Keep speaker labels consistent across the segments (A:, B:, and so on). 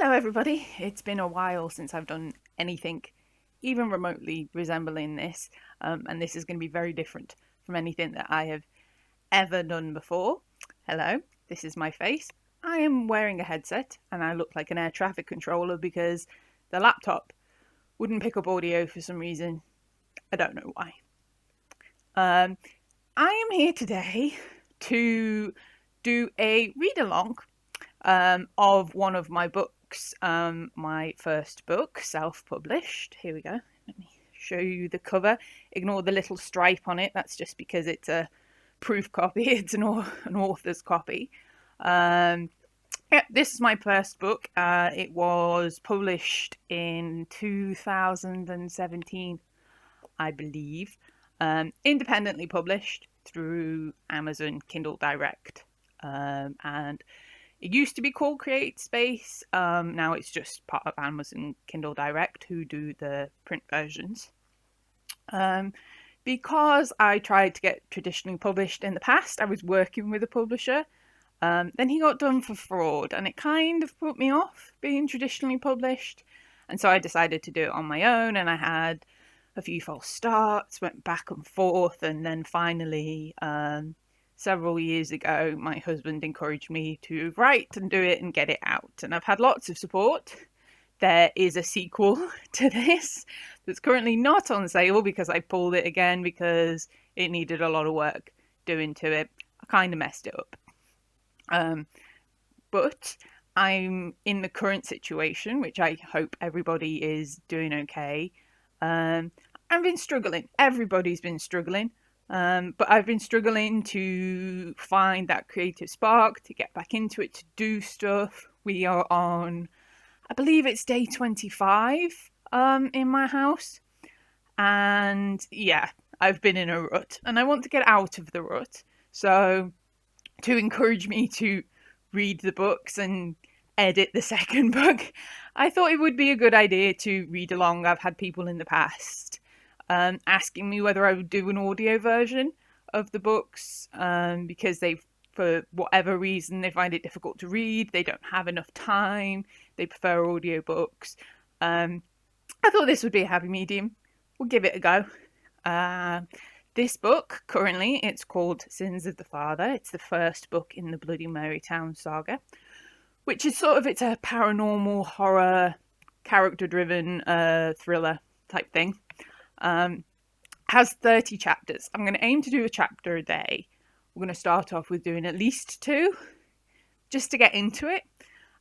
A: Hello everybody, it's been a while since I've done anything even remotely resembling this, and this is going to be very different from anything that I have ever done before. Hello, this is my face. I am wearing a headset and I look like an air traffic controller because the laptop wouldn't pick up audio for some reason. I don't know why. I am here today to do a read along of one of my books, my first book, self-published. Here we go. Let me show you the cover. Ignore the little stripe on it. That's just because it's a proof copy. It's an author's copy. This is my first book. It was published in 2017, I believe. Independently published through Amazon Kindle Direct. And it used to be called Create Space. Now it's just part of Amazon Kindle Direct, who do the print versions. Because I tried to get traditionally published in the past, I was working with a publisher. Then he got done for fraud, and it kind of put me off being traditionally published. And so I decided to do it on my own, and I had a few false starts, went back and forth, and then finally, several years ago, my husband encouraged me to write and do it and get it out. And I've had lots of support. There is a sequel to this that's currently not on sale because I pulled it again because it needed a lot of work doing to it. I kind of messed it up. But I'm in the current situation, which I hope everybody is doing okay. I've been struggling. Everybody's been struggling. But I've been struggling to find that creative spark, to get back into it, to do stuff. We are on, I believe it's day 25 in my house. And yeah, I've been in a rut and I want to get out of the rut. So to encourage me to read the books and edit the second book, I thought it would be a good idea to read along. I've had people in the past asking me whether I would do an audio version of the books because for whatever reason, they find it difficult to read. They don't have enough time. They prefer audiobooks. I thought this would be a happy medium. We'll give it a go. This book, currently, it's called Sins of the Father. It's the first book in the bloody Marytown Saga, which is it's a paranormal horror, character-driven thriller type thing. Has 30 chapters. I'm going to aim to do a chapter a day. We're going to start off with doing at least 2, just to get into it,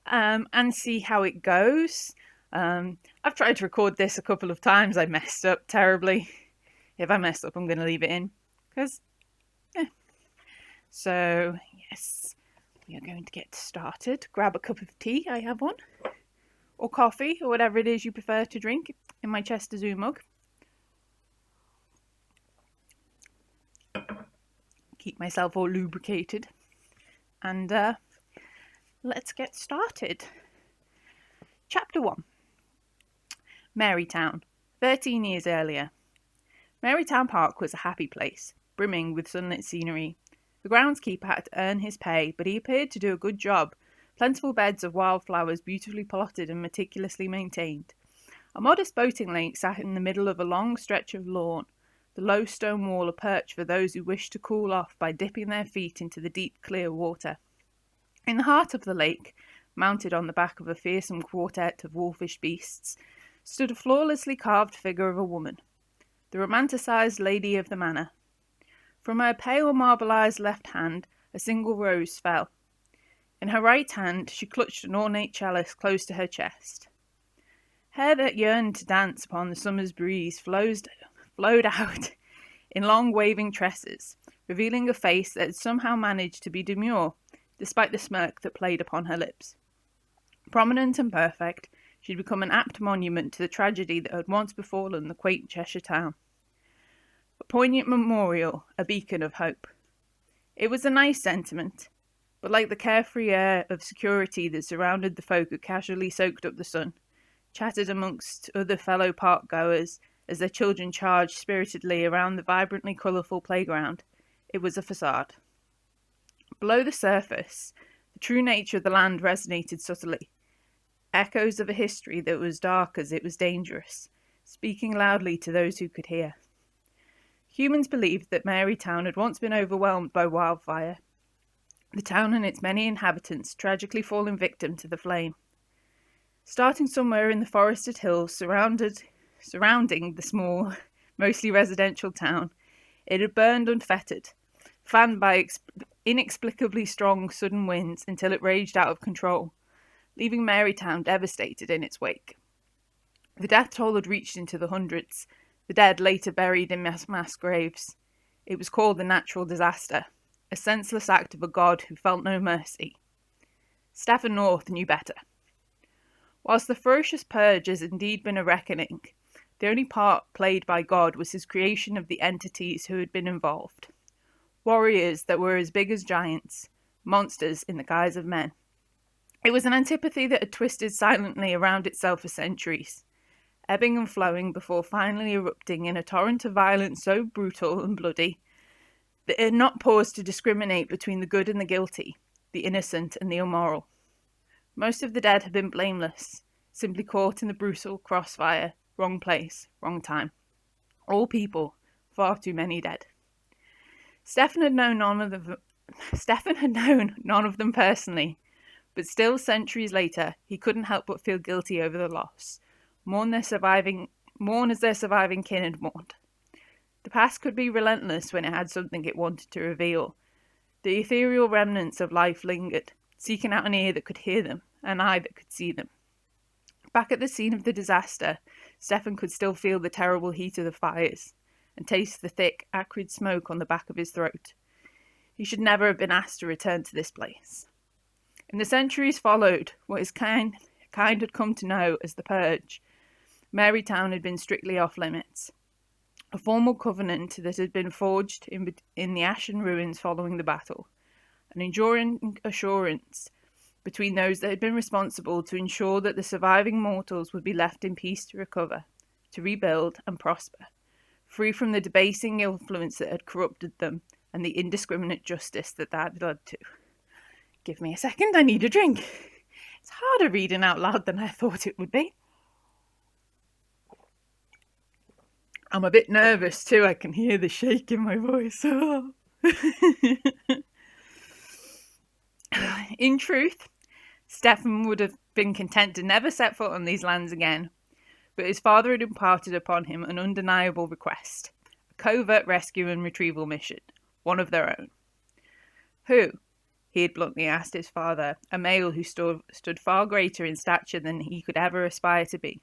A: and see how it goes. I've tried to record this a couple of times. I messed up terribly. If I mess up, I'm going to leave it in, because, So, yes, we are going to get started. Grab a cup of tea, I have one, or coffee, or whatever it is you prefer to drink, in my Chester Zoo mug. Keep myself all lubricated, and let's get started. Chapter 1. Marytown, 13 years earlier. Marytown Park was a happy place, brimming with sunlit scenery. The groundskeeper had to earn his pay, but he appeared to do a good job. Plentiful beds of wildflowers beautifully plotted and meticulously maintained. A modest boating lake sat in the middle of a long stretch of lawn, the low stone wall a perch for those who wished to cool off by dipping their feet into the deep, clear water. In the heart of the lake, mounted on the back of a fearsome quartet of wolfish beasts, stood a flawlessly carved figure of a woman, the romanticized lady of the manor. From her pale marbleized left hand, a single rose fell. In her right hand, she clutched an ornate chalice close to her chest. Hair that yearned to dance upon the summer's breeze flowed out in long waving tresses, revealing a face that had somehow managed to be demure, despite the smirk that played upon her lips. Prominent and perfect, she'd become an apt monument to the tragedy that had once befallen the quaint Cheshire town. A poignant memorial, a beacon of hope. It was a nice sentiment, but like the carefree air of security that surrounded the folk who casually soaked up the sun, chattered amongst other fellow park-goers as their children charged spiritedly around the vibrantly colourful playground, it was a facade. Below the surface, the true nature of the land resonated subtly. echoes of a history that was dark as it was dangerous, speaking loudly to those who could hear. Humans believed that Marytown had once been overwhelmed by wildfire, the town and its many inhabitants tragically falling victim to the flame. Starting somewhere in the forested hills surrounding the small, mostly residential town, it had burned unfettered, fanned by inexplicably strong sudden winds until it raged out of control, leaving Marytown devastated in its wake. The death toll had reached into the hundreds, the dead later buried in mass graves. It was called a natural disaster, a senseless act of a god who felt no mercy. Stephen North knew better. Whilst the ferocious purge has indeed been a reckoning, the only part played by God was his creation of the entities who had been involved. Warriors that were as big as giants, monsters in the guise of men. It was an antipathy that had twisted silently around itself for centuries, ebbing and flowing before finally erupting in a torrent of violence so brutal and bloody that it had not paused to discriminate between the good and the guilty, the innocent and the immoral. Most of the dead had been blameless, simply caught in the brutal crossfire, wrong place, wrong time. All people, far too many dead. Stephen had known none of them personally, but still centuries later he couldn't help but feel guilty over the loss, mourn as their surviving kin had mourned. The past could be relentless when it had something it wanted to reveal. The ethereal remnants of life lingered, seeking out an ear that could hear them, an eye that could see them. Back at the scene of the disaster, Stephen could still feel the terrible heat of the fires, and taste the thick, acrid smoke on the back of his throat. He should never have been asked to return to this place. In the centuries followed, what his kind had come to know as the Purge, Marytown had been strictly off limits. A formal covenant that had been forged in the ashen ruins following the battle, an enduring assurance between those that had been responsible to ensure that the surviving mortals would be left in peace to recover, to rebuild and prosper, free from the debasing influence that had corrupted them and the indiscriminate justice that had led to. Give me a second, I need a drink. It's harder reading out loud than I thought it would be. I'm a bit nervous too, I can hear the shake in my voice. In truth, Stephen would have been content to never set foot on these lands again, but his father had imparted upon him an undeniable request, a covert rescue and retrieval mission, one of their own. Who? He had bluntly asked his father, a male who stood far greater in stature than he could ever aspire to be.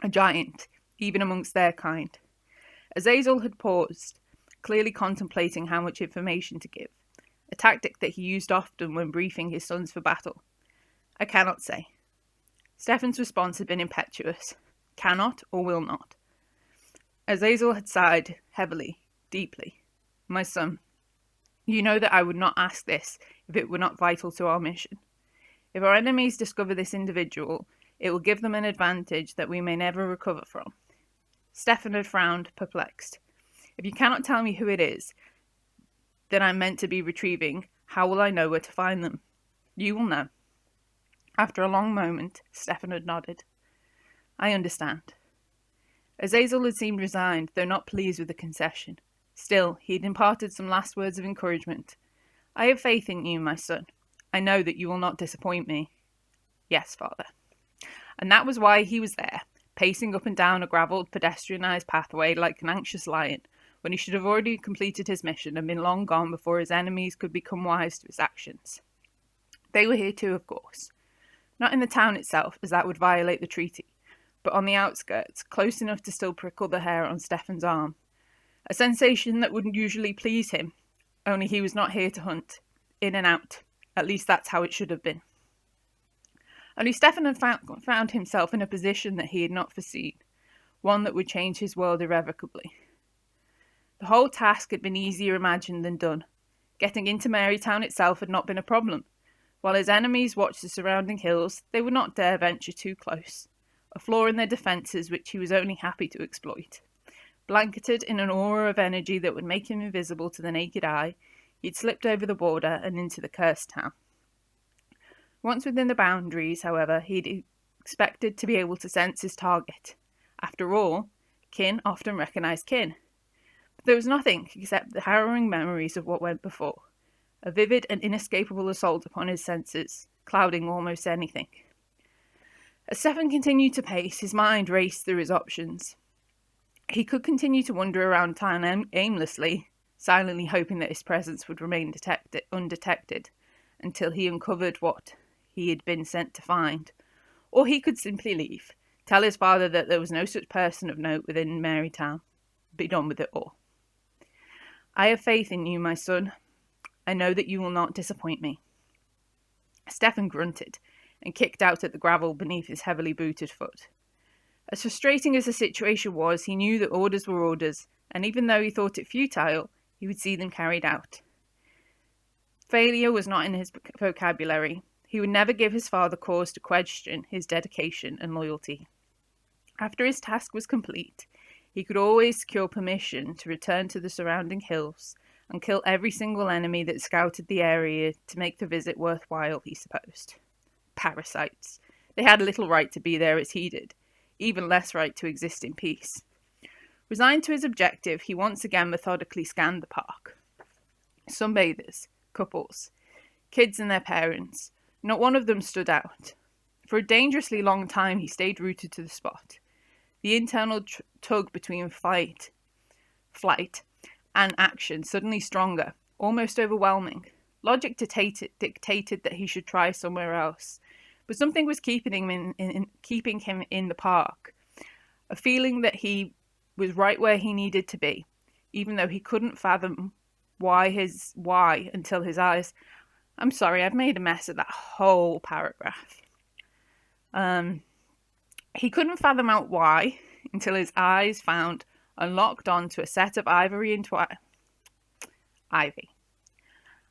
A: A giant, even amongst their kind. Azazel had paused, clearly contemplating how much information to give, a tactic that he used often when briefing his sons for battle. I cannot say. Stephen's response had been impetuous. Cannot or will not. Azazel had sighed, heavily, deeply. My son, you know that I would not ask this if it were not vital to our mission. If our enemies discover this individual, it will give them an advantage that we may never recover from. Stephen had frowned, perplexed. If you cannot tell me who it is that I'm meant to be retrieving, how will I know where to find them? You will know. After a long moment, Stephen had nodded. I understand. Azazel had seemed resigned, though not pleased with the concession. Still, he had imparted some last words of encouragement. I have faith in you, my son. I know that you will not disappoint me. Yes, father. And that was why he was there, pacing up and down a gravelled, pedestrianised pathway like an anxious lion, when he should have already completed his mission and been long gone before his enemies could become wise to his actions. They were here too, of course. Not in the town itself, as that would violate the treaty, but on the outskirts, close enough to still prickle the hair on Stephen's arm. A sensation that wouldn't usually please him, only he was not here to hunt. In and out. At least that's how it should have been. Only Stephen had found himself in a position that he had not foreseen, one that would change his world irrevocably. The whole task had been easier imagined than done. Getting into Marytown itself had not been a problem. While his enemies watched the surrounding hills, they would not dare venture too close, a flaw in their defences which he was only happy to exploit. Blanketed in an aura of energy that would make him invisible to the naked eye, he'd slipped over the border and into the cursed town. Once within the boundaries, however, he'd expected to be able to sense his target. After all, kin often recognized kin. But there was nothing except the harrowing memories of what went before, a vivid and inescapable assault upon his senses, clouding almost anything. As Stefan continued to pace, his mind raced through his options. He could continue to wander around town aimlessly, silently hoping that his presence would remain undetected until he uncovered what he had been sent to find. Or he could simply leave, tell his father that there was no such person of note within Marytown, be done with it all. I have faith in you, my son. I know that you will not disappoint me. Stefan grunted and kicked out at the gravel beneath his heavily booted foot. As frustrating as the situation was, he knew that orders were orders, and even though he thought it futile, he would see them carried out. Failure was not in his vocabulary. He would never give his father cause to question his dedication and loyalty. After his task was complete, he could always secure permission to return to the surrounding hills and kill every single enemy that scouted the area to make the visit worthwhile, he supposed. Parasites. They had little right to be there as he did, even less right to exist in peace. Resigned to his objective, he once again methodically scanned the park. Sunbathers, couples, kids and their parents. Not one of them stood out. For a dangerously long time, he stayed rooted to the spot. The internal tug between flight, and action suddenly stronger, almost overwhelming. Logic dictated that he should try somewhere else, but something was keeping him in the park. A feeling that he was right where he needed to be, even though he couldn't fathom why until his eyes. I'm sorry, I've made a mess of that whole paragraph. He couldn't fathom out why until his eyes found and locked onto a set of ivy.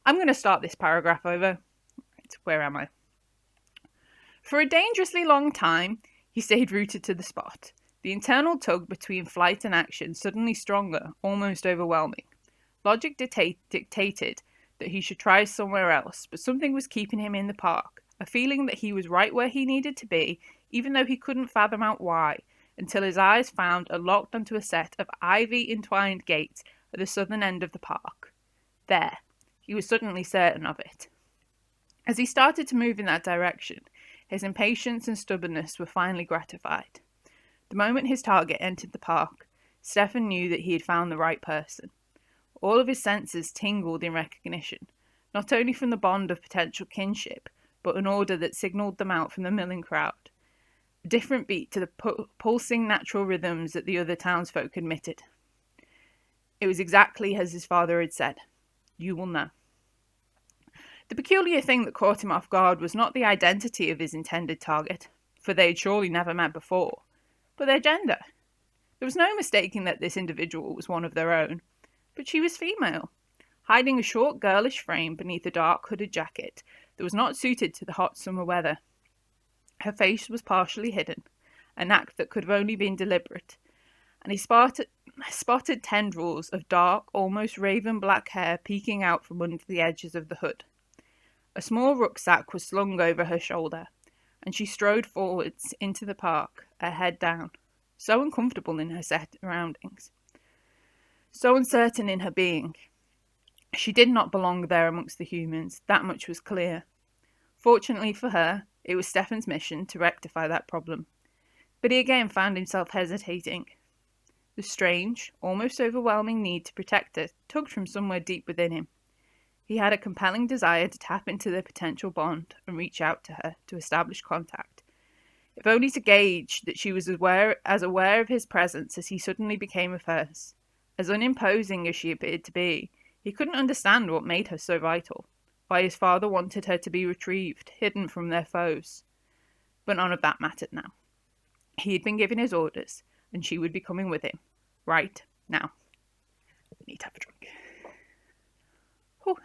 A: I'm going to start this paragraph over. Where am I? For a dangerously long time, he stayed rooted to the spot. The internal tug between flight and action suddenly stronger, almost overwhelming. Logic dictated that he should try somewhere else, but something was keeping him in the park. A feeling that he was right where he needed to be, even though he couldn't fathom out why, until his eyes found and locked onto a set of ivy-entwined gates at the southern end of the park. There. He was suddenly certain of it. As he started to move in that direction, his impatience and stubbornness were finally gratified. The moment his target entered the park, Stefan knew that he had found the right person. All of his senses tingled in recognition, not only from the bond of potential kinship, but an order that signalled them out from the milling crowd. A different beat to the pulsing natural rhythms that the other townsfolk admitted. It was exactly as his father had said. You will know. The peculiar thing that caught him off guard was not the identity of his intended target, for they had surely never met before, but their gender. There was no mistaking that this individual was one of their own, but she was female, hiding a short girlish frame beneath a dark hooded jacket that was not suited to the hot summer weather. Her face was partially hidden, an act that could have only been deliberate, and he spotted tendrils of dark, almost raven black hair peeking out from under the edges of the hood. A small rucksack was slung over her shoulder, and she strode forwards into the park, her head down, so uncomfortable in her surroundings, so uncertain in her being. She did not belong there amongst the humans, that much was clear. Fortunately for her, it was Stefan's mission to rectify that problem, but he again found himself hesitating. The strange, almost overwhelming need to protect her tugged from somewhere deep within him. He had a compelling desire to tap into their potential bond and reach out to her to establish contact, if only to gauge that she was as aware of his presence as he suddenly became of hers. As unimposing as she appeared to be, he couldn't understand what made her so vital, why his father wanted her to be retrieved, hidden from their foes. But none of that mattered now. He had been given his orders, and she would be coming with him, right now. We need to have a drink. Whew.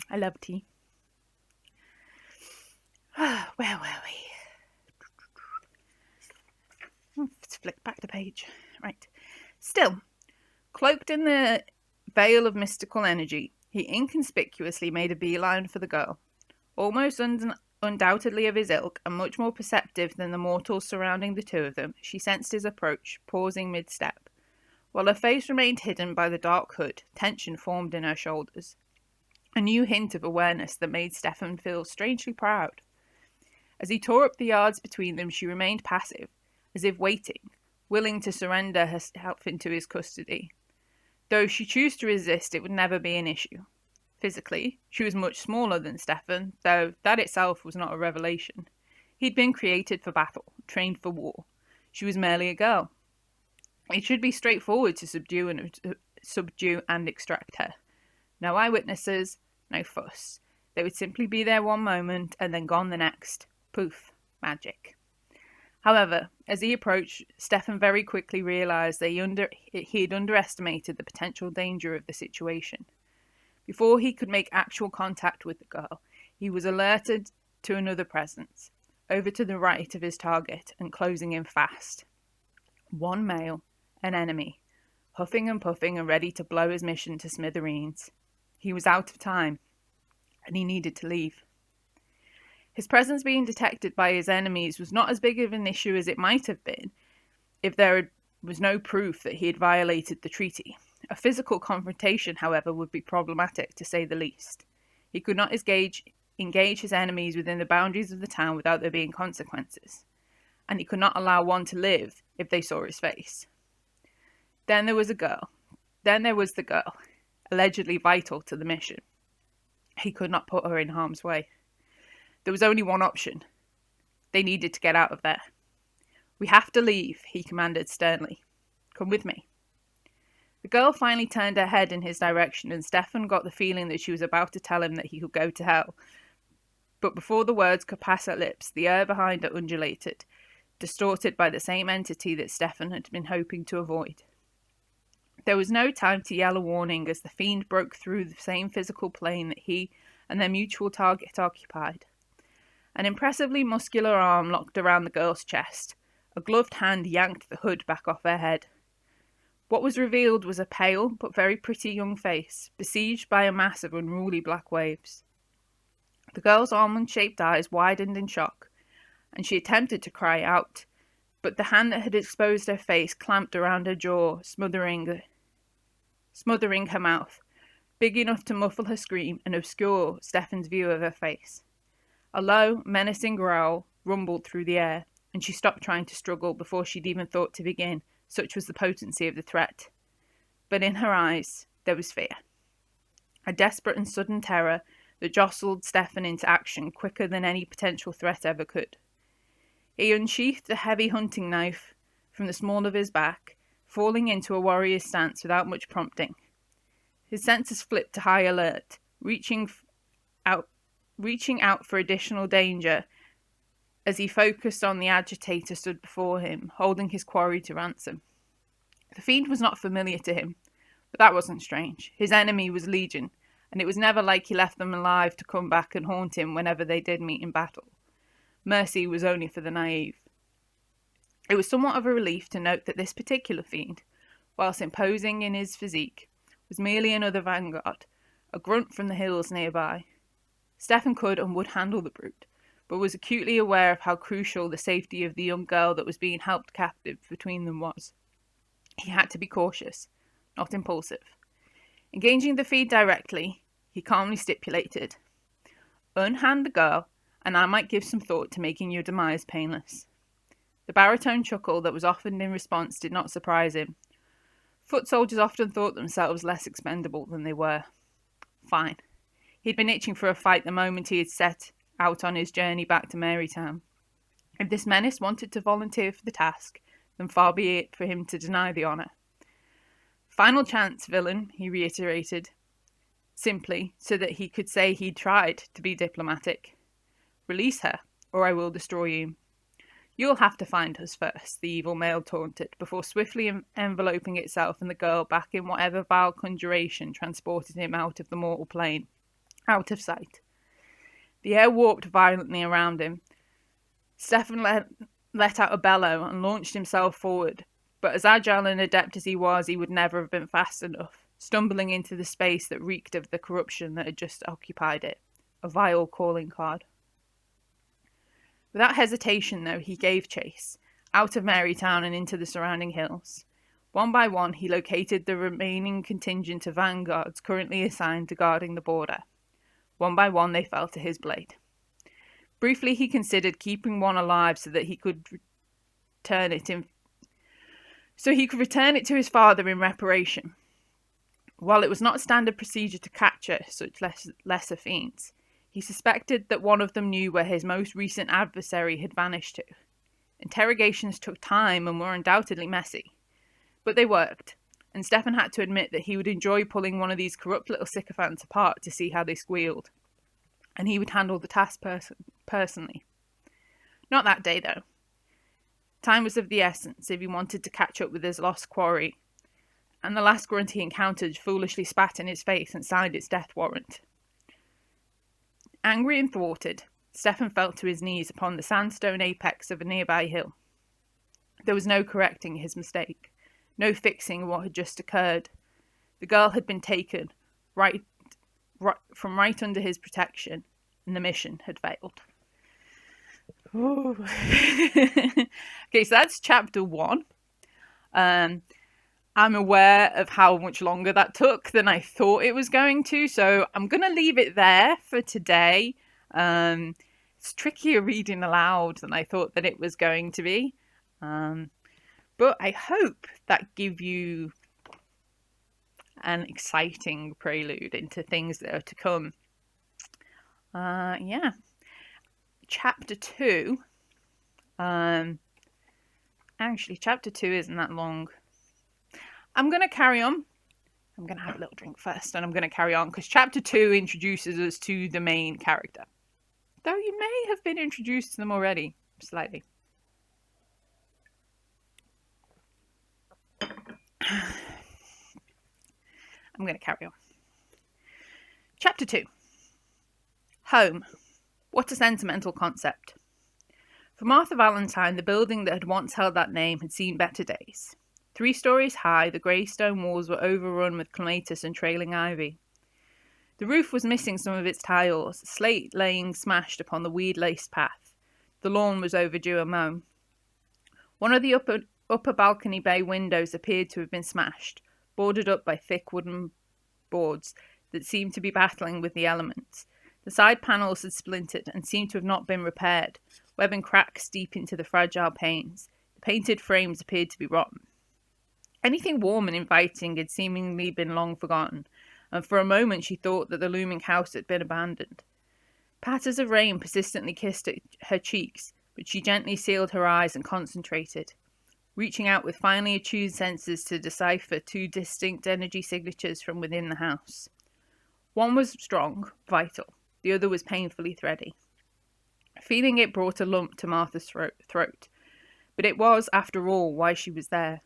A: I love tea. Where were we? Let's flick back the page. Right. Still, cloaked in the veil of mystical energy, he inconspicuously made a beeline for the girl. Almost undoubtedly of his ilk, and much more perceptive than the mortals surrounding the two of them, she sensed his approach, pausing mid-step. While her face remained hidden by the dark hood, tension formed in her shoulders. A new hint of awareness that made Stefan feel strangely proud. As he tore up the yards between them, she remained passive, as if waiting, willing to surrender herself into his custody. Though she chose to resist, it would never be an issue. Physically, she was much smaller than Stefan, though that itself was not a revelation. He'd been created for battle, trained for war. She was merely a girl. It should be straightforward to subdue and extract her. No eyewitnesses, no fuss. They would simply be there one moment and then gone the next. Poof, magic. However, as he approached, Stefan very quickly realised that he had underestimated the potential danger of the situation. Before he could make actual contact with the girl, he was alerted to another presence, over to the right of his target and closing in fast. One male, an enemy, huffing and puffing and ready to blow his mission to smithereens. He was out of time, and he needed to leave. His presence being detected by his enemies was not as big of an issue as it might have been if there was no proof that he had violated the treaty. A physical confrontation, however, would be problematic, to say the least. He could not engage his enemies within the boundaries of the town without there being consequences, and he could not allow one to live if they saw his face. Then there was the girl, allegedly vital to the mission. He could not put her in harm's way. There was only one option. They needed to get out of there. "We have to leave," he commanded sternly. "Come with me." The girl finally turned her head in his direction, and Stefan got the feeling that she was about to tell him that he could go to hell. But before the words could pass her lips, the air behind her undulated, distorted by the same entity that Stefan had been hoping to avoid. There was no time to yell a warning as the fiend broke through the same physical plane that he and their mutual target occupied. An impressively muscular arm locked around the girl's chest. A gloved hand yanked the hood back off her head. What was revealed was a pale but very pretty young face, besieged by a mass of unruly black waves. The girl's almond-shaped eyes widened in shock, and she attempted to cry out, but the hand that had exposed her face clamped around her jaw, smothering her mouth, big enough to muffle her scream and obscure Stefan's view of her face. A low, menacing growl rumbled through the air, and she stopped trying to struggle before she'd even thought to begin, such was the potency of the threat. But in her eyes, there was fear. A desperate and sudden terror that jostled Stefan into action quicker than any potential threat ever could. He unsheathed a heavy hunting knife from the small of his back, falling into a warrior's stance without much prompting. His senses flipped to high alert, reaching out for additional danger as he focused on the agitator stood before him, holding his quarry to ransom. The fiend was not familiar to him, but that wasn't strange. His enemy was Legion, and it was never like he left them alive to come back and haunt him whenever they did meet in battle. Mercy was only for the naive. It was somewhat of a relief to note that this particular fiend, whilst imposing in his physique, was merely another vanguard, a grunt from the hills nearby. Stefan could and would handle the brute, but was acutely aware of how crucial the safety of the young girl that was being held captive between them was. He had to be cautious, not impulsive. Engaging the fiend directly, he calmly stipulated, "Unhand the girl, and I might give some thought to making your demise painless." The baritone chuckle that was offered in response did not surprise him. Foot soldiers often thought themselves less expendable than they were. Fine. He'd been itching for a fight the moment he had set out on his journey back to Marytown. If this menace wanted to volunteer for the task, then far be it for him to deny the honour. "Final chance, villain," he reiterated, simply so that he could say he'd tried to be diplomatic. "Release her, or I will destroy you." "You'll have to find us first," the evil male taunted, before swiftly enveloping itself and the girl back in whatever vile conjuration transported him out of the mortal plane, out of sight. The air warped violently around him. Stefan let out a bellow and launched himself forward, but as agile and adept as he was, he would never have been fast enough. stumbling into the space that reeked of the corruption that had just occupied it. A vile calling card. Without hesitation, though, he gave chase, out of Marytown and into the surrounding hills. One by one, he located the remaining contingent of vanguards currently assigned to guarding the border. One by one, they fell to his blade. Briefly, he considered keeping one alive so that he could return it to his father in reparation. While it was not standard procedure to capture such lesser fiends, he suspected that one of them knew where his most recent adversary had vanished to. Interrogations took time and were undoubtedly messy, but they worked, and Stefan had to admit that he would enjoy pulling one of these corrupt little sycophants apart to see how they squealed, and he would handle the task personally. Not that day, though. Time was of the essence if he wanted to catch up with his lost quarry, and the last grunt he encountered foolishly spat in his face and signed its death warrant. Angry and thwarted, Stefan fell to his knees upon the sandstone apex of a nearby hill. There was no correcting his mistake, no fixing what had just occurred. The girl had been taken from right under his protection, and the mission had failed. Okay, so that's chapter 1. I'm aware of how much longer that took than I thought it was going to, so I'm going to leave it there for today. It's trickier reading aloud than I thought that it was going to be. But I hope that give you an exciting prelude into things that are to come. Yeah. Chapter 2. Actually, chapter 2 isn't that long. I'm going to carry on. I'm going to have a little drink first, and I'm going to carry on, because chapter 2 introduces us to the main character. Though you may have been introduced to them already, slightly. I'm going to carry on. Chapter 2. Home. What a sentimental concept. For Martha Valentine, the building that had once held that name had seen better days. 3 stories high, the grey stone walls were overrun with clematis and trailing ivy. The roof was missing some of its tiles, slate laying smashed upon the weed-laced path. The lawn was overdue a mow. One of the upper balcony bay windows appeared to have been smashed, boarded up by thick wooden boards that seemed to be battling with the elements. The side panels had splintered and seemed to have not been repaired, webbing cracks deep into the fragile panes. The painted frames appeared to be rotten. Anything warm and inviting had seemingly been long forgotten, and for a moment she thought that the looming house had been abandoned. Patters of rain persistently kissed at her cheeks, but she gently sealed her eyes and concentrated, reaching out with finely attuned senses to decipher 2 distinct energy signatures from within the house. One was strong, vital. The other was painfully thready. Feeling it brought a lump to Martha's throat, but it was, after all, why she was there.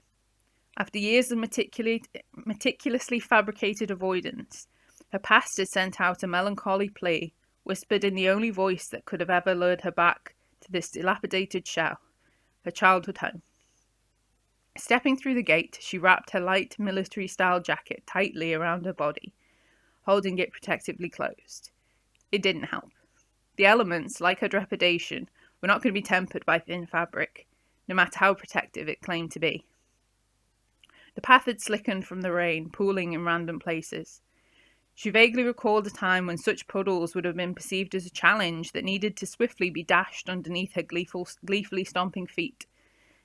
A: After years of meticulously fabricated avoidance, her past had sent out a melancholy plea, whispered in the only voice that could have ever lured her back to this dilapidated shell, her childhood home. Stepping through the gate, she wrapped her light military-style jacket tightly around her body, holding it protectively closed. It didn't help. The elements, like her trepidation, were not going to be tempered by thin fabric, no matter how protective it claimed to be. The path had slickened from the rain, pooling in random places. She vaguely recalled a time when such puddles would have been perceived as a challenge that needed to swiftly be dashed underneath her gleefully stomping feet.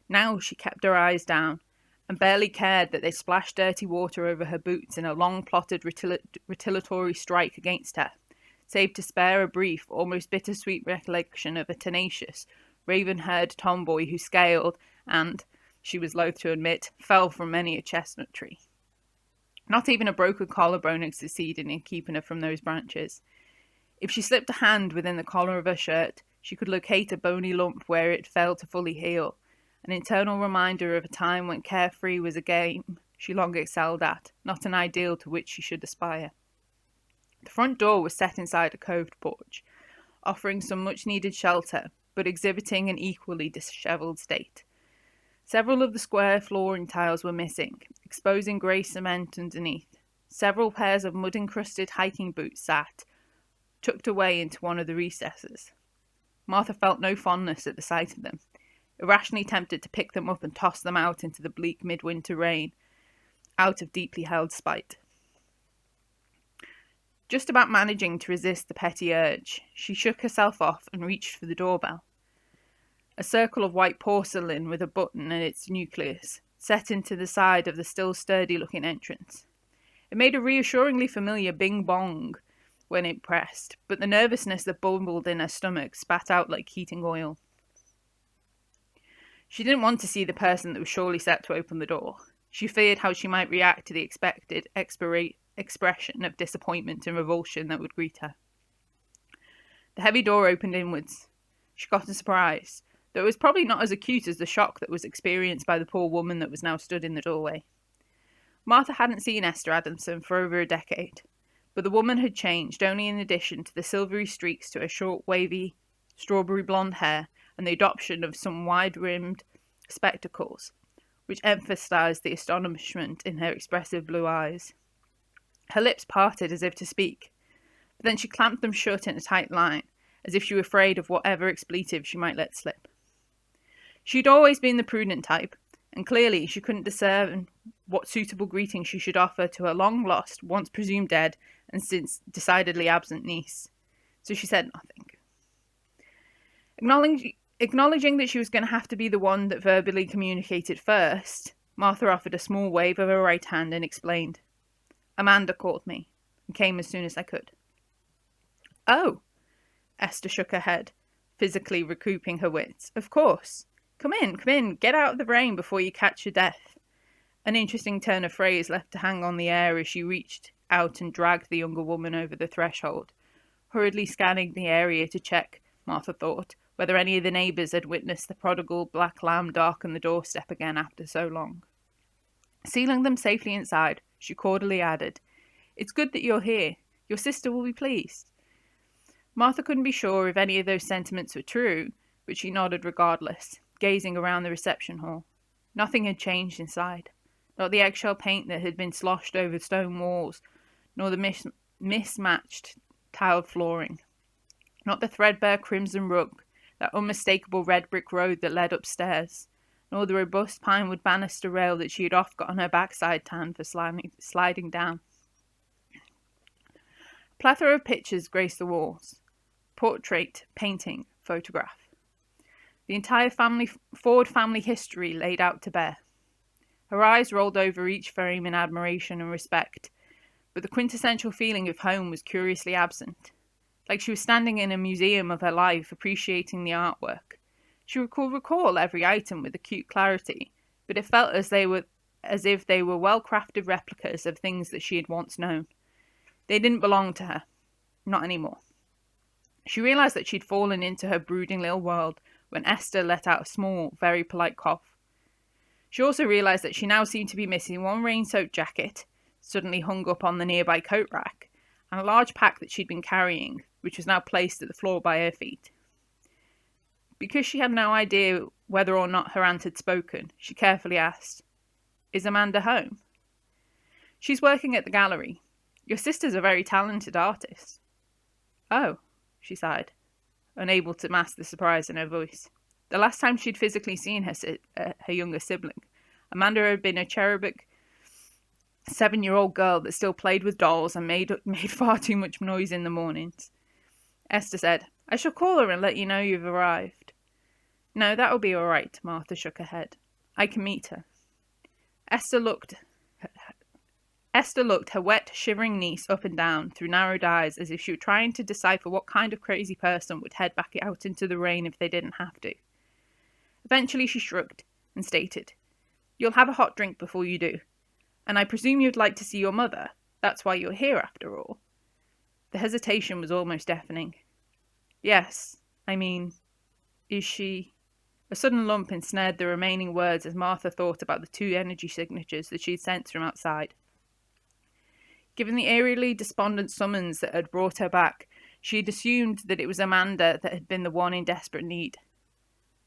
A: Now she kept her eyes down, and barely cared that they splashed dirty water over her boots in a long-plotted retaliatory strike against her, save to spare a brief, almost bittersweet recollection of a tenacious, raven-haired tomboy who scaled and, she was loath to admit, fell from many a chestnut tree. Not even a broken collarbone had succeeded in keeping her from those branches. If she slipped a hand within the collar of her shirt, she could locate a bony lump where it failed to fully heal, an internal reminder of a time when carefree was a game she long excelled at, not an ideal to which she should aspire. The front door was set inside a coved porch, offering some much-needed shelter, but exhibiting an equally dishevelled state. Several of the square flooring tiles were missing, exposing grey cement underneath. Several pairs of mud-encrusted hiking boots sat, tucked away into one of the recesses. Martha felt no fondness at the sight of them, irrationally tempted to pick them up and toss them out into the bleak midwinter rain, out of deeply held spite. Just about managing to resist the petty urge, she shook herself off and reached for the doorbell. A circle of white porcelain with a button in its nucleus, set into the side of the still sturdy-looking entrance. It made a reassuringly familiar bing-bong when it pressed, but the nervousness that bubbled in her stomach spat out like heating oil. She didn't want to see the person that was surely set to open the door. She feared how she might react to the expected expression of disappointment and revulsion that would greet her. The heavy door opened inwards. She got a surprise, though it was probably not as acute as the shock that was experienced by the poor woman that was now stood in the doorway. Martha hadn't seen Esther Adamson for over a decade, but the woman had changed only in addition to the silvery streaks to her short, wavy, strawberry blonde hair and the adoption of some wide-rimmed spectacles, which emphasized the astonishment in her expressive blue eyes. Her lips parted as if to speak, but then she clamped them shut in a tight line, as if she were afraid of whatever expletive she might let slip. She'd always been the prudent type, and clearly she couldn't discern what suitable greeting she should offer to her long-lost, once presumed dead, and since decidedly absent niece. So she said nothing. Acknowledging that she was going to have to be the one that verbally communicated first, Martha offered a small wave of her right hand and explained. Amanda called me, and came as soon as I could. Oh, Esther shook her head, physically recouping her wits. Of course. Come in, get out of the rain before you catch your death. An interesting turn of phrase left to hang on the air as she reached out and dragged the younger woman over the threshold, hurriedly scanning the area to check, Martha thought, whether any of the neighbours had witnessed the prodigal black lamb darken the doorstep again after so long. Sealing them safely inside, she cordially added, It's good that you're here. Your sister will be pleased. Martha couldn't be sure if any of those sentiments were true, but she nodded regardless, gazing around the reception hall. Nothing had changed inside. Not the eggshell paint that had been sloshed over stone walls, nor the mismatched tiled flooring. Not the threadbare crimson rug, that unmistakable red brick road that led upstairs, nor the robust pinewood banister rail that she had oft got on her backside tan for sliding down. A plethora of pictures graced the walls. Portrait, painting, photograph. The entire Ford family history laid out to bear. Her eyes rolled over each frame in admiration and respect, but the quintessential feeling of home was curiously absent. Like she was standing in a museum of her life, appreciating the artwork. She could recall every item with acute clarity, but it felt as if they were well-crafted replicas of things that she had once known. They didn't belong to her. Not anymore. She realised that she'd fallen into her brooding little world when Esther let out a small, very polite cough. She also realised that she now seemed to be missing one rain-soaked jacket, suddenly hung up on the nearby coat rack, and a large pack that she'd been carrying, which was now placed at the floor by her feet. Because she had no idea whether or not her aunt had spoken, she carefully asked, Is Amanda home? She's working at the gallery. Your sister's a very talented artist. Oh, she sighed, unable to mask the surprise in her voice. The last time she'd physically seen her younger sibling, Amanda had been a cherubic 7-year-old girl that still played with dolls and made far too much noise in the mornings. Esther said, I shall call her and let you know you've arrived. No, that'll be all right, Martha shook her head. I can meet her. Esther looked her wet, shivering niece up and down through narrowed eyes as if she were trying to decipher what kind of crazy person would head back out into the rain if they didn't have to. Eventually she shrugged and stated, You'll have a hot drink before you do. And I presume you'd like to see your mother. That's why you're here, after all. The hesitation was almost deafening. Yes, I mean, is she... A sudden lump ensnared the remaining words as Martha thought about the 2 energy signatures that she'd sensed from outside. Given the eerily despondent summons that had brought her back, she had assumed that it was Amanda that had been the one in desperate need.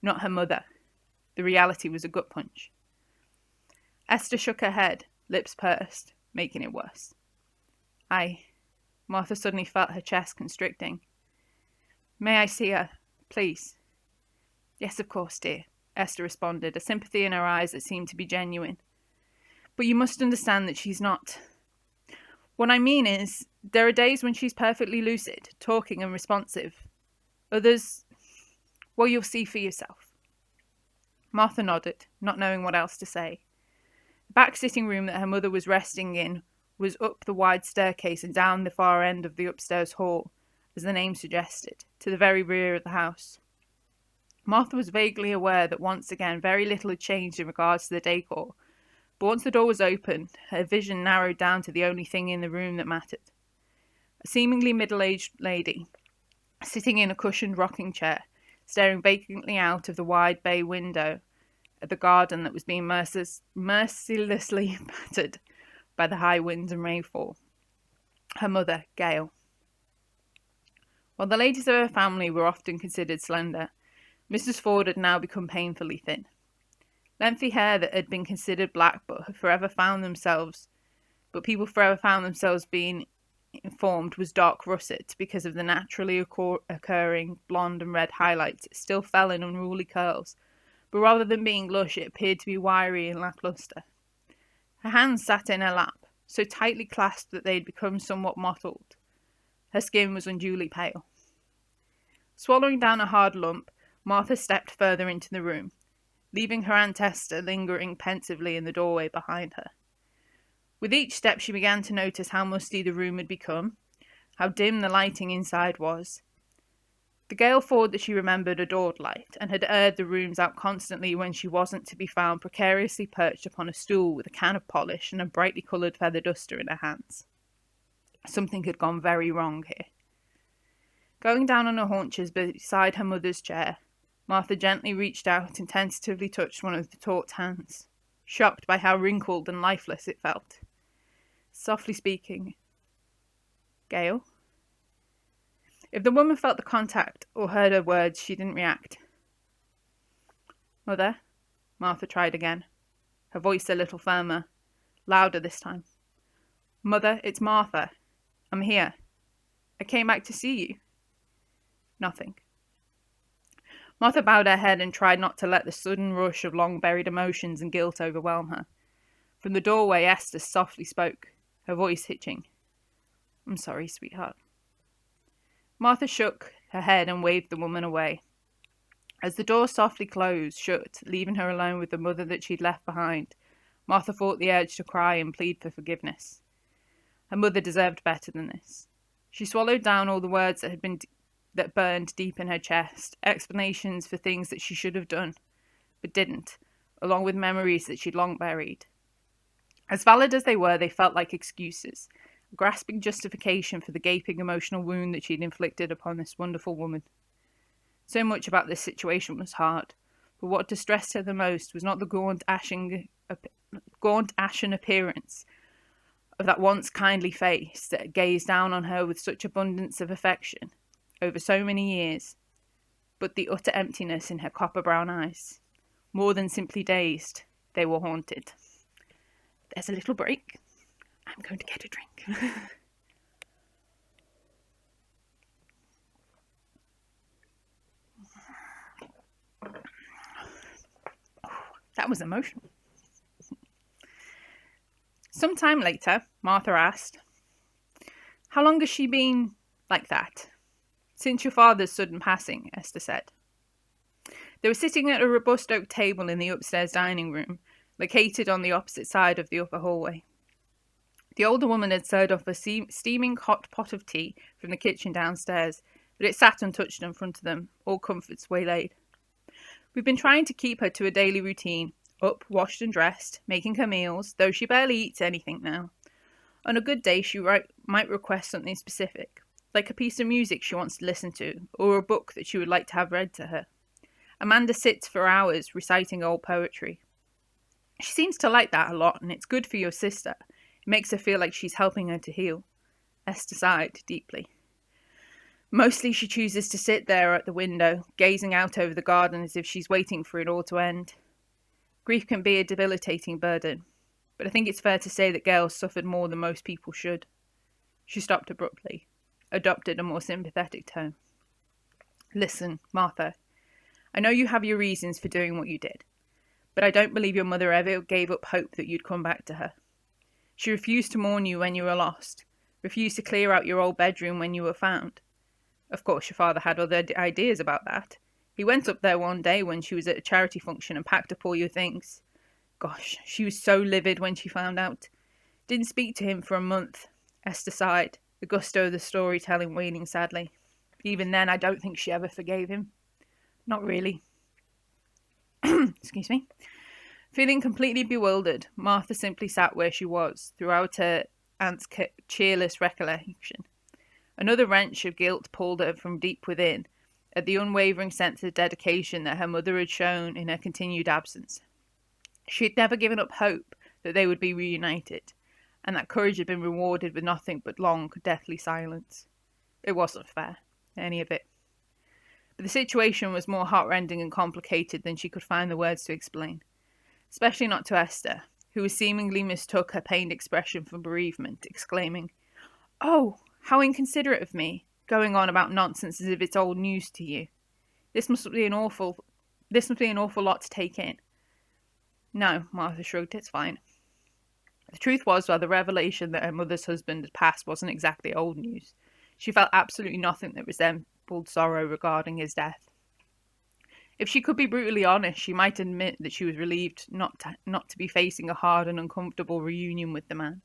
A: Not her mother. The reality was a gut punch. Esther shook her head, lips pursed, making it worse. Martha suddenly felt her chest constricting. May I see her, please? Yes, of course, dear, Esther responded, a sympathy in her eyes that seemed to be genuine. But you must understand that she's not. What I mean is, there are days when she's perfectly lucid, talking and responsive. Others, well, you'll see for yourself. Martha nodded, not knowing what else to say. The back sitting room that her mother was resting in was up the wide staircase and down the far end of the upstairs hall, as the name suggested, to the very rear of the house. Martha was vaguely aware that once again very little had changed in regards to the decor, but once the door was opened, her vision narrowed down to the only thing in the room that mattered. A seemingly middle-aged lady, sitting in a cushioned rocking chair, staring vacantly out of the wide bay window at the garden that was being mercilessly battered by the high winds and rainfall. Her mother, Gail. While the ladies of her family were often considered slender, Mrs. Ford had now become painfully thin. Lengthy hair that had been considered black but people forever found themselves being informed was dark russet because of the naturally occurring blonde and red highlights. It still fell in unruly curls, but rather than being lush, it appeared to be wiry and lackluster. Her hands sat in her lap, so tightly clasped that they had become somewhat mottled. Her skin was unduly pale. Swallowing down a hard lump, Martha stepped further into the room, leaving her Aunt Esther lingering pensively in the doorway behind her. With each step she began to notice how musty the room had become, how dim the lighting inside was. The Gail Ford that she remembered adored light, and had aired the rooms out constantly when she wasn't to be found precariously perched upon a stool with a can of polish and a brightly coloured feather duster in her hands. Something had gone very wrong here. Going down on her haunches beside her mother's chair, Martha gently reached out and tentatively touched one of the taut hands, shocked by how wrinkled and lifeless it felt. Softly speaking, Gail? If the woman felt the contact or heard her words, she didn't react. Mother? Martha tried again, her voice a little firmer, louder this time. Mother, it's Martha. I'm here. I came back to see you. Nothing. Martha bowed her head and tried not to let the sudden rush of long-buried emotions and guilt overwhelm her. From the doorway, Esther softly spoke, her voice hitching. I'm sorry, sweetheart. Martha shook her head and waved the woman away. As the door softly closed shut, leaving her alone with the mother that she'd left behind, Martha fought the urge to cry and plead for forgiveness. Her mother deserved better than this. She swallowed down all the words that burned deep in her chest, explanations for things that she should have done, but didn't, along with memories that she'd long buried. As valid as they were, they felt like excuses, a grasping justification for the gaping emotional wound that she'd inflicted upon this wonderful woman. So much about this situation was hard, but what distressed her the most was not the gaunt, ashen appearance of that once kindly face that gazed down on her with such abundance of affection over so many years, but the utter emptiness in her copper-brown eyes. More than simply dazed, they were haunted. There's a little break. I'm going to get a drink. That was emotional. Some time later, Martha asked, How long has she been like that? Since your father's sudden passing, Esther said. They were sitting at a robust oak table in the upstairs dining room, located on the opposite side of the upper hallway. The older woman had served off a steaming hot pot of tea from the kitchen downstairs, but it sat untouched in front of them, all comforts waylaid. We've been trying to keep her to a daily routine, up, washed and dressed, making her meals, though she barely eats anything now. On a good day, she might request something specific, like a piece of music she wants to listen to, or a book that she would like to have read to her. Amanda sits for hours reciting old poetry. She seems to like that a lot, and it's good for your sister. It makes her feel like she's helping her to heal. Esther sighed deeply. Mostly she chooses to sit there at the window, gazing out over the garden as if she's waiting for it all to end. Grief can be a debilitating burden, but I think it's fair to say that Gail suffered more than most people should. She stopped abruptly, adopted a more sympathetic tone. Listen, Martha, I know you have your reasons for doing what you did, but I don't believe your mother ever gave up hope that you'd come back to her. She refused to mourn you when you were lost, refused to clear out your old bedroom when you were found. Of course, your father had other ideas about that. He went up there one day when she was at a charity function and packed up all your things. Gosh, she was so livid when she found out. Didn't speak to him for a month. Esther sighed, the gusto of the storytelling waning sadly. Even then, I don't think she ever forgave him. Not really. Excuse me. Feeling completely bewildered, Martha simply sat where she was, throughout her aunt's cheerless recollection. Another wrench of guilt pulled her from deep within, at the unwavering sense of dedication that her mother had shown in her continued absence. She had never given up hope that they would be reunited, and that courage had been rewarded with nothing but long, deathly silence. It wasn't fair, any of it. But the situation was more heartrending and complicated than she could find the words to explain, especially not to Esther, who seemingly mistook her pained expression for bereavement, exclaiming, "Oh, how inconsiderate of me, going on about nonsense as if it's old news to you. This must be an awful lot to take in." No, Martha shrugged, it's fine. The truth was, while the revelation that her mother's husband had passed wasn't exactly old news, she felt absolutely nothing that resembled sorrow regarding his death. If she could be brutally honest, she might admit that she was relieved not to be facing a hard and uncomfortable reunion with the man.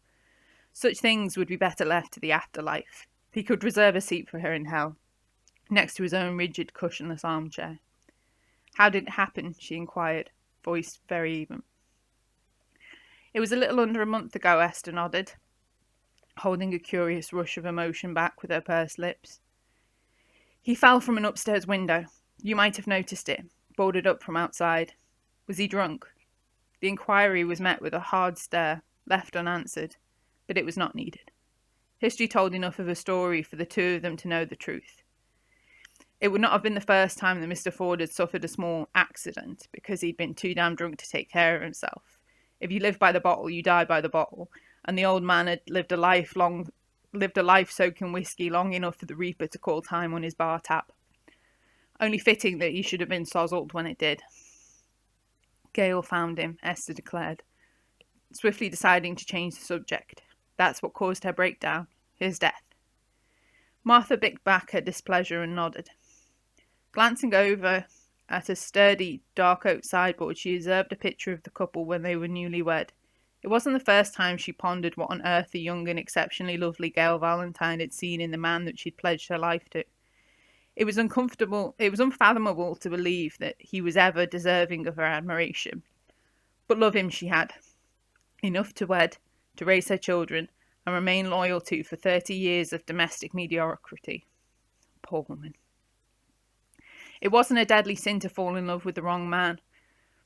A: Such things would be better left to the afterlife. He could reserve a seat for her in hell, next to his own rigid, cushionless armchair. How did it happen? She inquired, voice very even. It was a little under a month ago, Esther nodded, holding a curious rush of emotion back with her pursed lips. He fell from an upstairs window. You might have noticed it, boarded up from outside. Was he drunk? The inquiry was met with a hard stare, left unanswered, but it was not needed. History told enough of a story for the two of them to know the truth. It would not have been the first time that Mr. Ford had suffered a small accident because he'd been too damn drunk to take care of himself. If you live by the bottle, you die by the bottle, and the old man had lived a life soaking whiskey long enough for the reaper to call time on his bar tap. Only fitting that he should have been sozzled when it did. Gail found him, Esther declared, swiftly deciding to change the subject. That's what caused her breakdown, his death. Martha bit back her displeasure and nodded. Glancing over at a sturdy, dark oak sideboard, she observed a picture of the couple when they were newlywed. It wasn't the first time she pondered what on earth the young and exceptionally lovely Gail Valentine had seen in the man that she'd pledged her life to. It was unfathomable to believe that he was ever deserving of her admiration. But love him she had. Enough to wed, to raise her children, and remain loyal to for 30 years of domestic mediocrity. Poor woman. It wasn't a deadly sin to fall in love with the wrong man,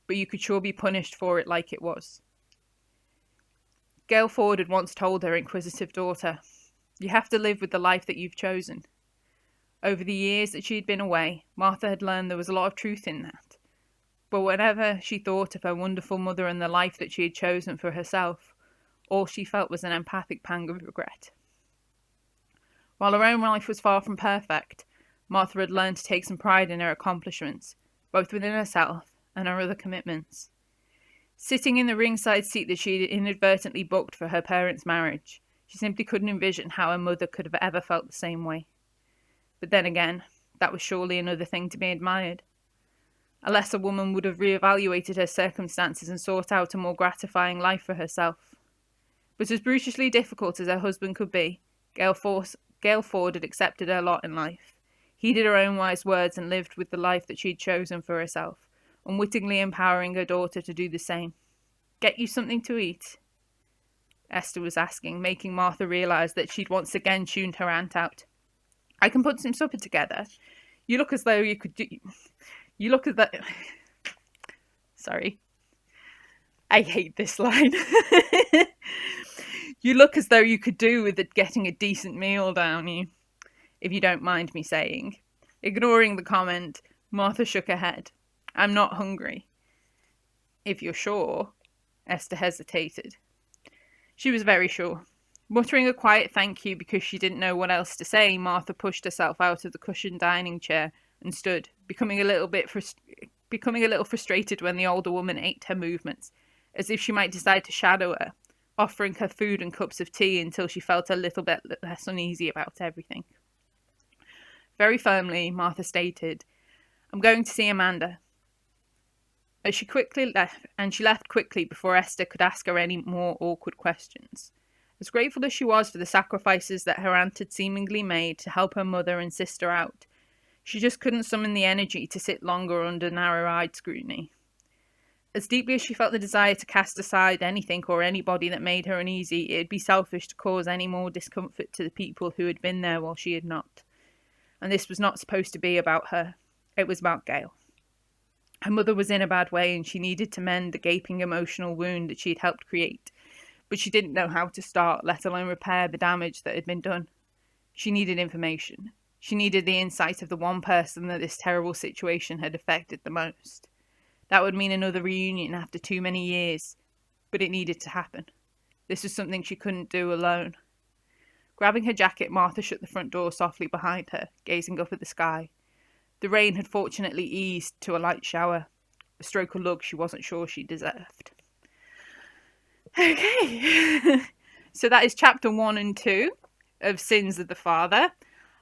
A: but you could sure be punished for it like it was. Gail Ford had once told her inquisitive daughter, "You have to live with the life that you've chosen." Over the years that she'd been away, Martha had learned there was a lot of truth in that. But whenever she thought of her wonderful mother and the life that she had chosen for herself, all she felt was an empathic pang of regret. While her own life was far from perfect, Martha had learned to take some pride in her accomplishments, both within herself and her other commitments. Sitting in the ringside seat that she had inadvertently booked for her parents' marriage, she simply couldn't envision how her mother could have ever felt the same way. But then again, that was surely another thing to be admired. A lesser woman would have reevaluated her circumstances and sought out a more gratifying life for herself. But as brutishly difficult as her husband could be, Gail Ford had accepted her lot in life, heeded her own wise words, and lived with the life that she had chosen for herself, unwittingly empowering her daughter to do the same. "Get you something to eat?" Esther was asking, making Martha realise that she'd once again tuned her aunt out. "I can put some supper together. You look as though you could do... You look as though..." Sorry. I hate this line. "You look as though you could do with it getting a decent meal down you, if you don't mind me saying." Ignoring the comment, Martha shook her head. "I'm not hungry." "If you're sure." Esther hesitated. She was very sure. Muttering a quiet thank you because she didn't know what else to say, Martha pushed herself out of the cushioned dining chair and stood, becoming a little frustrated when the older woman ate her movements, as if she might decide to shadow her, offering her food and cups of tea until she felt a little bit less uneasy about everything. Very firmly, Martha stated, "I'm going to see Amanda." As she quickly left, and she left quickly before Esther could ask her any more awkward questions. As grateful as she was for the sacrifices that her aunt had seemingly made to help her mother and sister out, she just couldn't summon the energy to sit longer under narrow-eyed scrutiny. As deeply as she felt the desire to cast aside anything or anybody that made her uneasy, it'd be selfish to cause any more discomfort to the people who had been there while she had not. And this was not supposed to be about her. It was about Gail. Her mother was in a bad way and she needed to mend the gaping emotional wound that she'd helped create. But she didn't know how to start, let alone repair the damage that had been done. She needed information. She needed the insight of the one person that this terrible situation had affected the most. That would mean another reunion after too many years, but it needed to happen. This was something she couldn't do alone. Grabbing her jacket, Martha shut the front door softly behind her, gazing up at the sky. The rain had fortunately eased to a light shower, a stroke of luck she wasn't sure she deserved. Okay, so that is chapter 1 and 2 of Sins of the Father.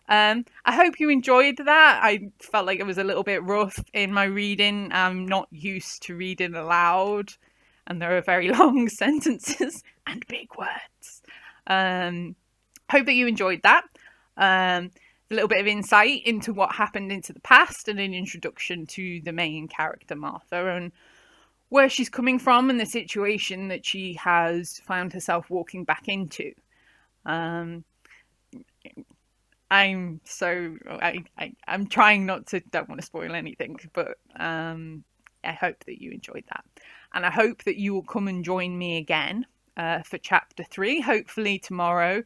A: I hope you enjoyed that. I felt like it was a little bit rough in my reading. I'm not used to reading aloud, and there are very long sentences and big words. Hope that you enjoyed that. A little bit of insight into what happened into the past and an introduction to the main character, Martha, and where she's coming from and the situation that she has found herself walking back into. I'm trying not to, don't want to spoil anything, but I hope that you enjoyed that. And I hope that you will come and join me again for chapter 3, hopefully tomorrow.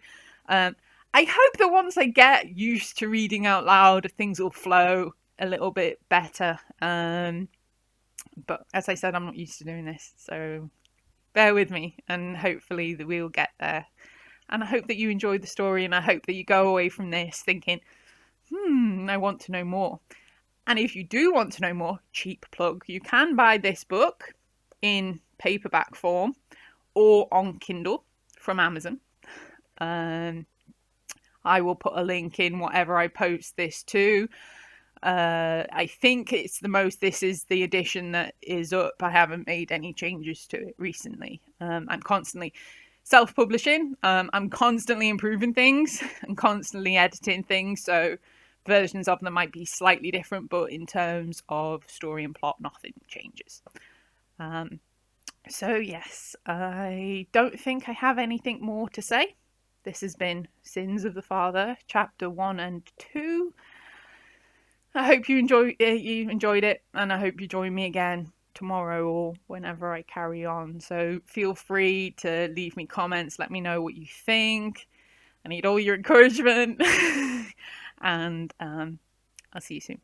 A: I hope that once I get used to reading out loud, things will flow a little bit better. But as I said, I'm not used to doing this, so bear with me, and hopefully that we'll get there. And I hope that you enjoyed the story, and I hope that you go away from this thinking, I want to know more. And if you do want to know more, cheap plug, you can buy this book in paperback form or on Kindle from Amazon. I will put a link in whatever I post this to. I think it's this is the edition that is up. I haven't made any changes to it recently. I'm constantly self-publishing. I'm constantly improving things and constantly editing things, so versions of them might be slightly different, but in terms of story and plot, nothing changes. So yes, I don't think I have anything more to say. This has been Sins of the Father, chapter 1 and 2. I hope you enjoyed it, and I hope you join me again tomorrow or whenever I carry on. So feel free to leave me comments, let me know what you think. I need all your encouragement. And I'll see you soon.